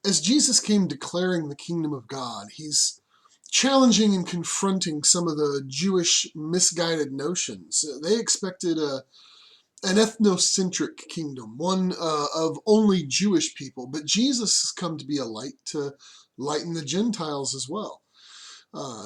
As Jesus came declaring the kingdom of God, he's challenging and confronting some of the Jewish misguided notions. They expected an ethnocentric kingdom, one of only Jewish people, but Jesus has come to be a light to lighten the Gentiles as well.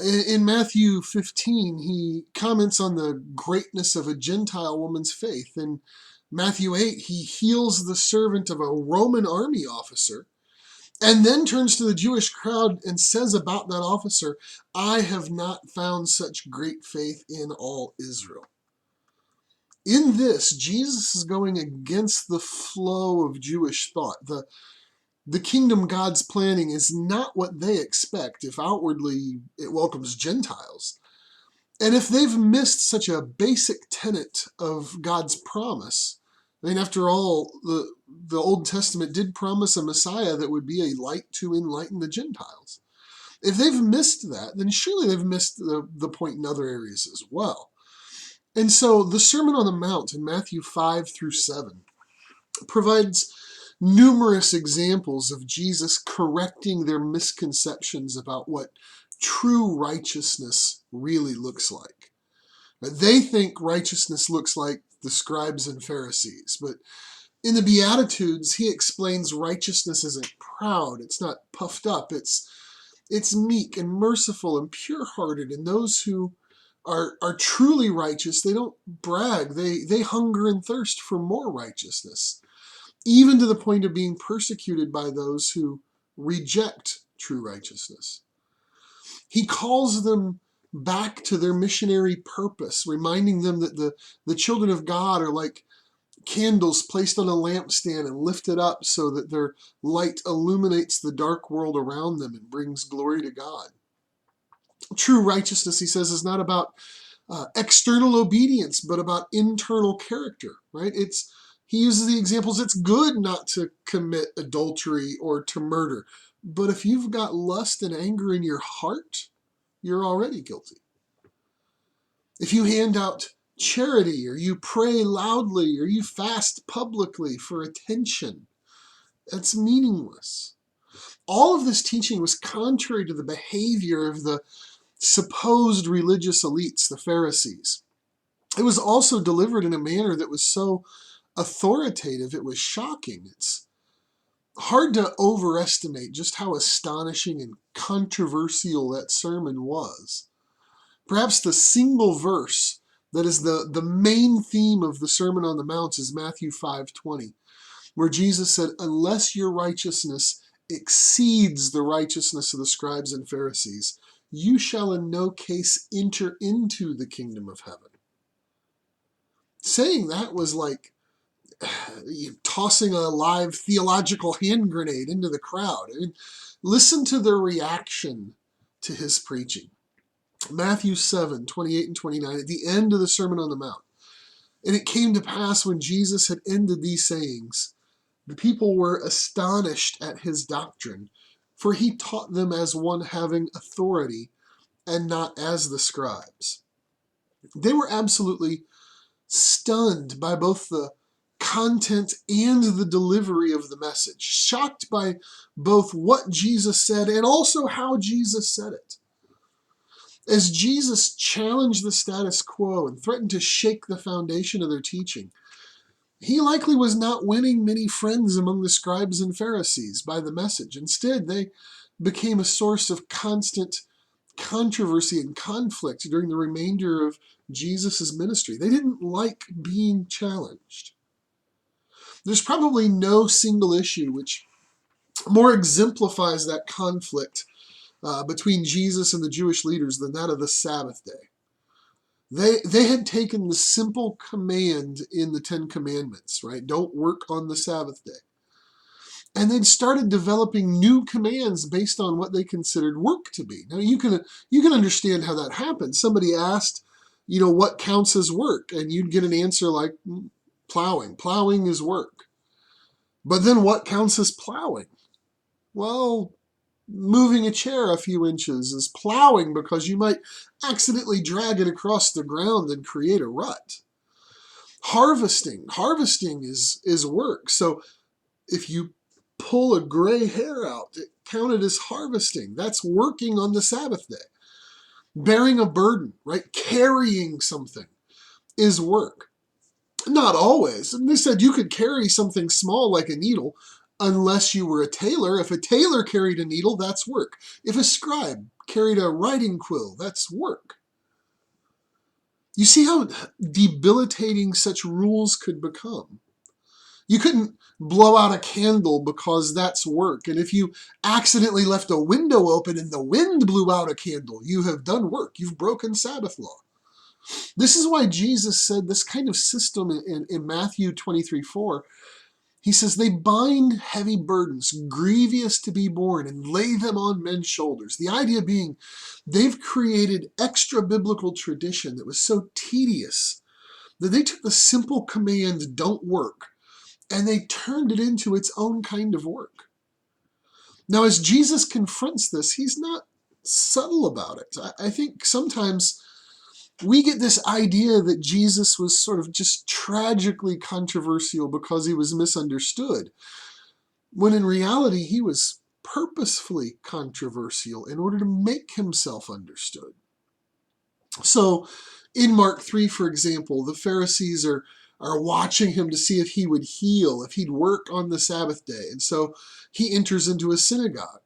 In Matthew 15, he comments on the greatness of a Gentile woman's faith. In Matthew 8, he heals the servant of a Roman army officer and then turns to the Jewish crowd and says about that officer, "I have not found such great faith in all Israel." In this, Jesus is going against the flow of Jewish thought. The kingdom God's planning is not what they expect if outwardly it welcomes Gentiles. And if they've missed such a basic tenet of God's promise, I mean, after all, the Old Testament did promise a Messiah that would be a light to enlighten the Gentiles. If they've missed that, then surely they've missed the point in other areas as well. And so the Sermon on the Mount in Matthew 5 through 7 provides numerous examples of Jesus correcting their misconceptions about what true righteousness really looks like. They think righteousness looks like the scribes and Pharisees, but in the Beatitudes, he explains righteousness isn't proud, it's not puffed up, it's meek and merciful and pure-hearted, and those who are truly righteous, they don't brag, they hunger and thirst for more righteousness, even to the point of being persecuted by those who reject true righteousness. He calls them back to their missionary purpose, reminding them that the children of God are like candles placed on a lampstand and lifted up so that their light illuminates the dark world around them and brings glory to God. True righteousness, he says, is not about external obedience, but about internal character, right? He uses the examples, it's good not to commit adultery or to murder, but if you've got lust and anger in your heart, you're already guilty. If you hand out charity, or you pray loudly, or you fast publicly for attention, that's meaningless. All of this teaching was contrary to the behavior of the supposed religious elites, the Pharisees. It was also delivered in a manner that was so authoritative, it was shocking. It's hard to overestimate just how astonishing and controversial that sermon was. Perhaps the single verse that is the main theme of the Sermon on the Mount is Matthew 5:20, where Jesus said, "Unless your righteousness exceeds the righteousness of the scribes and Pharisees, you shall in no case enter into the kingdom of heaven." Saying that was like tossing a live theological hand grenade into the crowd. I mean, listen to their reaction to his preaching. Matthew 7:28 and 29, at the end of the Sermon on the Mount. "And it came to pass when Jesus had ended these sayings, the people were astonished at his doctrine, for he taught them as one having authority, and not as the scribes." They were absolutely stunned by both the content and the delivery of the message, shocked by both what Jesus said and also how Jesus said it. As Jesus challenged the status quo and threatened to shake the foundation of their teaching, he likely was not winning many friends among the scribes and Pharisees by the message. Instead, they became a source of constant controversy and conflict during the remainder of Jesus' ministry. They didn't like being challenged. There's probably no single issue which more exemplifies that conflict between Jesus and the Jewish leaders than that of the Sabbath day. They had taken the simple command in the Ten Commandments, right? Don't work on the Sabbath day. And they'd started developing new commands based on what they considered work to be. Now you can understand how that happened. Somebody asked, what counts as work? And you'd get an answer like plowing. Plowing is work. But then what counts as plowing? Well, moving a chair a few inches is plowing because you might accidentally drag it across the ground and create a rut. Harvesting is work. So if you pull a gray hair out, it counted as harvesting. That's working on the Sabbath day. Bearing a burden, right? Carrying something is work. Not always. And they said you could carry something small like a needle unless you were a tailor. If a tailor carried a needle, that's work. If a scribe carried a writing quill, that's work. You see how debilitating such rules could become. You couldn't blow out a candle because that's work. And if you accidentally left a window open and the wind blew out a candle, you have done work. You've broken Sabbath law. This is why Jesus said this kind of system in Matthew 23:4. He says, they bind heavy burdens, grievous to be borne, and lay them on men's shoulders. The idea being, they've created extra biblical tradition that was so tedious that they took the simple command, don't work, and they turned it into its own kind of work. Now, as Jesus confronts this, he's not subtle about it. I think sometimes we get this idea that Jesus was sort of just tragically controversial because he was misunderstood, when in reality he was purposefully controversial in order to make himself understood. So in Mark 3, for example, the Pharisees are watching him to see if he would heal, if he'd work on the Sabbath day. And so he enters into a synagogue.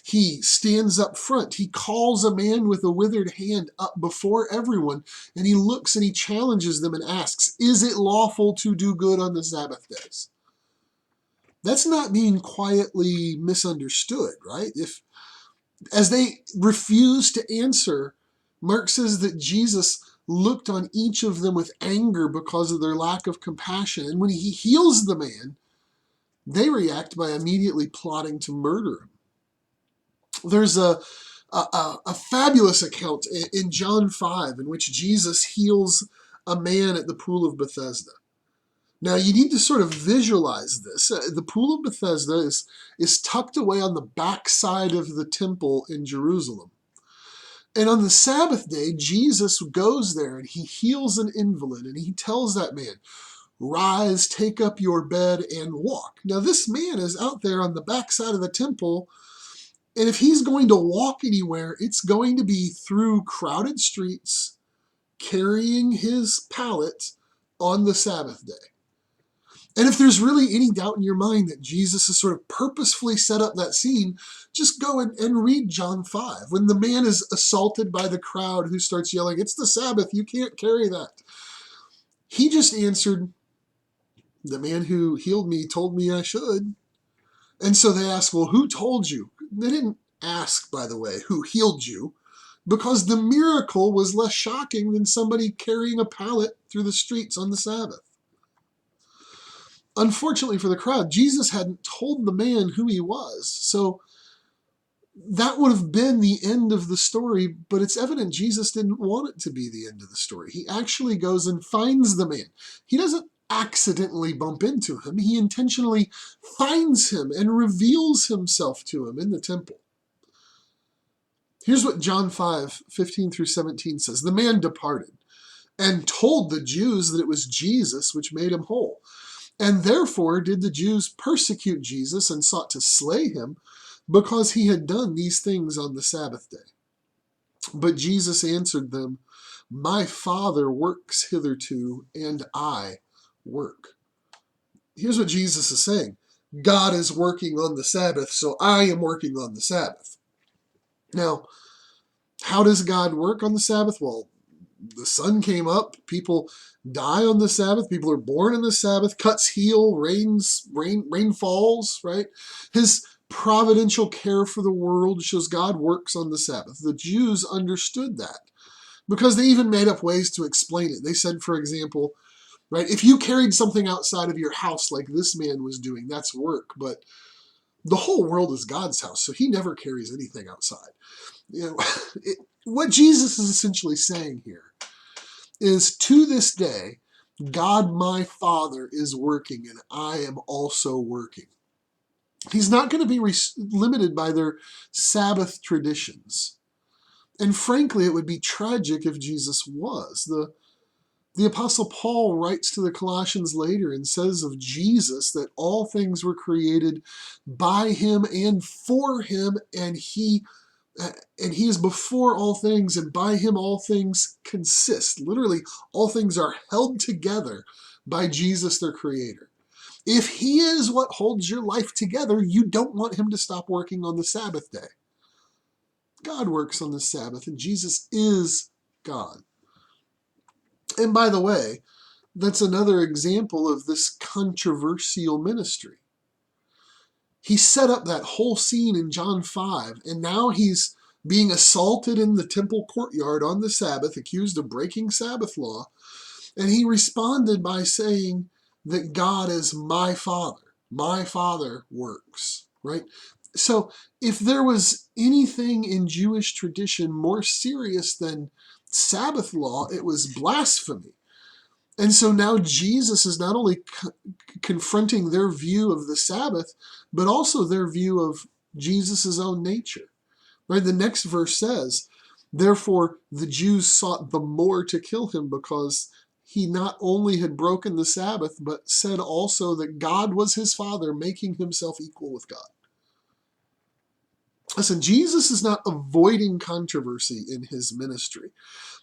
He stands up front. He calls a man with a withered hand up before everyone, and he looks and he challenges them and asks, is it lawful to do good on the Sabbath days? That's not being quietly misunderstood, right? As they refuse to answer, Mark says that Jesus looked on each of them with anger because of their lack of compassion. And when he heals the man, they react by immediately plotting to murder him. There's a fabulous account in John 5 in which Jesus heals a man at the Pool of Bethesda. Now, you need to sort of visualize this. The Pool of Bethesda is tucked away on the backside of the temple in Jerusalem. And on the Sabbath day, Jesus goes there and he heals an invalid, and he tells that man, rise, take up your bed, and walk. Now, this man is out there on the backside of the temple, and if he's going to walk anywhere, it's going to be through crowded streets, carrying his pallet on the Sabbath day. And if there's really any doubt in your mind that Jesus has sort of purposefully set up that scene, just go and read John 5. When the man is assaulted by the crowd who starts yelling, it's the Sabbath, you can't carry that. He just answered, the man who healed me told me I should. And so they ask, well, who told you? They didn't ask, by the way, who healed you, because the miracle was less shocking than somebody carrying a pallet through the streets on the Sabbath. Unfortunately for the crowd, Jesus hadn't told the man who he was. So that would have been the end of the story, but it's evident Jesus didn't want it to be the end of the story. He actually goes and finds the man. He doesn't accidentally bump into him. He intentionally finds him and reveals himself to him in the temple. Here's what John 5:15-17 says. The man departed and told the Jews that it was Jesus which made him whole. And therefore did the Jews persecute Jesus and sought to slay him, because he had done these things on the Sabbath day. But Jesus answered them, my Father works hitherto, and I work. Here's what Jesus is saying. God is working on the Sabbath, so I am working on the Sabbath. Now, how does God work on the Sabbath? Well, the sun came up, people die on the Sabbath, people are born on the Sabbath, cuts heal, rain falls, right? His providential care for the world shows God works on the Sabbath. The Jews understood that because they even made up ways to explain it. They said, for example, right, if you carried something outside of your house like this man was doing, that's work, but the whole world is God's house, so he never carries anything outside. What Jesus is essentially saying here is, to this day, God my Father is working and I am also working. He's not going to be limited by their Sabbath traditions. And frankly, it would be tragic if Jesus was. The Apostle Paul writes to the Colossians later and says of Jesus that all things were created by him and for him, and he is before all things, and by him all things consist. Literally, all things are held together by Jesus, their creator. If he is what holds your life together, you don't want him to stop working on the Sabbath day. God works on the Sabbath, and Jesus is God. And by the way, that's another example of this controversial ministry. He set up that whole scene in John 5, and now he's being assaulted in the temple courtyard on the Sabbath, accused of breaking Sabbath law, and he responded by saying that God is my Father. My Father works, right? So if there was anything in Jewish tradition more serious than Sabbath law, it was blasphemy. And so now Jesus is not only confronting their view of the Sabbath, but also their view of Jesus' own nature. Right? The next verse says, therefore the Jews sought the more to kill him because he not only had broken the Sabbath, but said also that God was his Father, making himself equal with God. Listen, Jesus is not avoiding controversy in his ministry.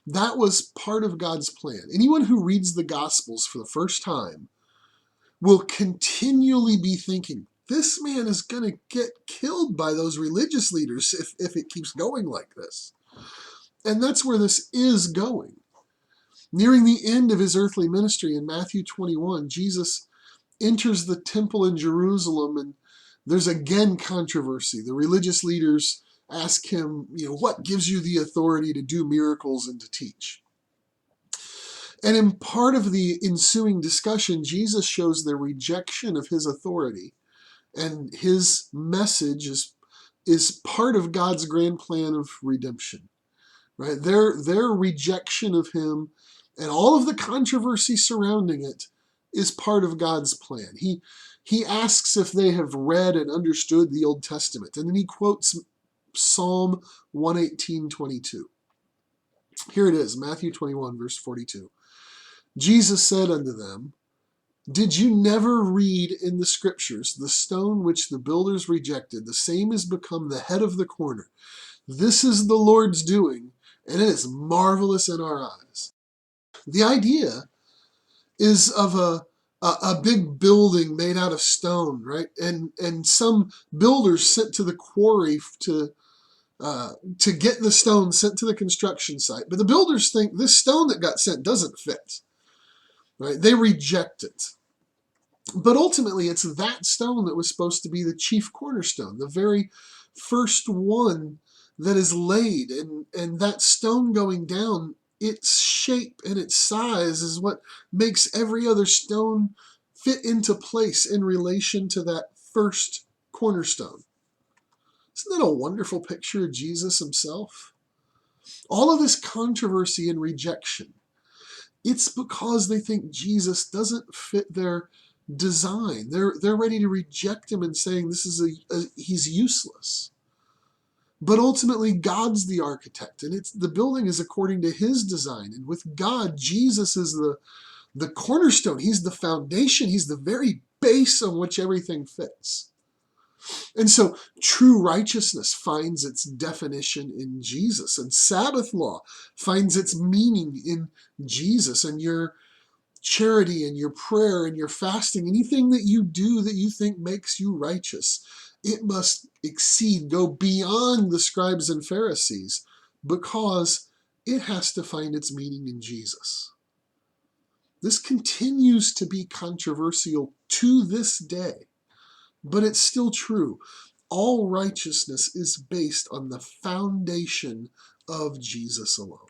That was part of God's plan. Anyone who reads the Gospels for the first time will continually be thinking, this man is going to get killed by those religious leaders if it keeps going like this. And that's where this is going. Nearing the end of his earthly ministry in Matthew 21, Jesus enters the temple in Jerusalem, and there's again controversy. The religious leaders ask him, what gives you the authority to do miracles and to teach? And in part of the ensuing discussion, Jesus shows their rejection of his authority, and his message is part of God's grand plan of redemption. Right? Their rejection of him and all of the controversy surrounding it is part of God's plan. He asks if they have read and understood the Old Testament, and then he quotes Psalm 118:22. Here it is, Matthew 21, verse 42. Jesus said unto them, did you never read in the scriptures, the stone which the builders rejected, the same is become the head of the corner. This is the Lord's doing, and it is marvelous in our eyes. The idea is of a big building made out of stone, right? And some builders sent to the quarry to get the stone sent to the construction site. But the builders think this stone that got sent doesn't fit, right? They reject it. But ultimately, it's that stone that was supposed to be the chief cornerstone, the very first one that is laid. And that stone going down, its shape and its size is what makes every other stone fit into place in relation to that first cornerstone. Isn't that a wonderful picture of Jesus himself? All of this controversy and rejection, it's because they think Jesus doesn't fit their design. They're ready to reject him and saying he's useless. But ultimately, God's the architect, and the building is according to his design. And with God, Jesus is the cornerstone. He's the foundation. He's the very base on which everything fits. And so true righteousness finds its definition in Jesus, and Sabbath law finds its meaning in Jesus. And your charity and your prayer and your fasting, anything that you do that you think makes you righteous, it must go beyond the scribes and Pharisees, because it has to find its meaning in Jesus. This continues to be controversial to this day, but it's still true. All righteousness is based on the foundation of Jesus alone.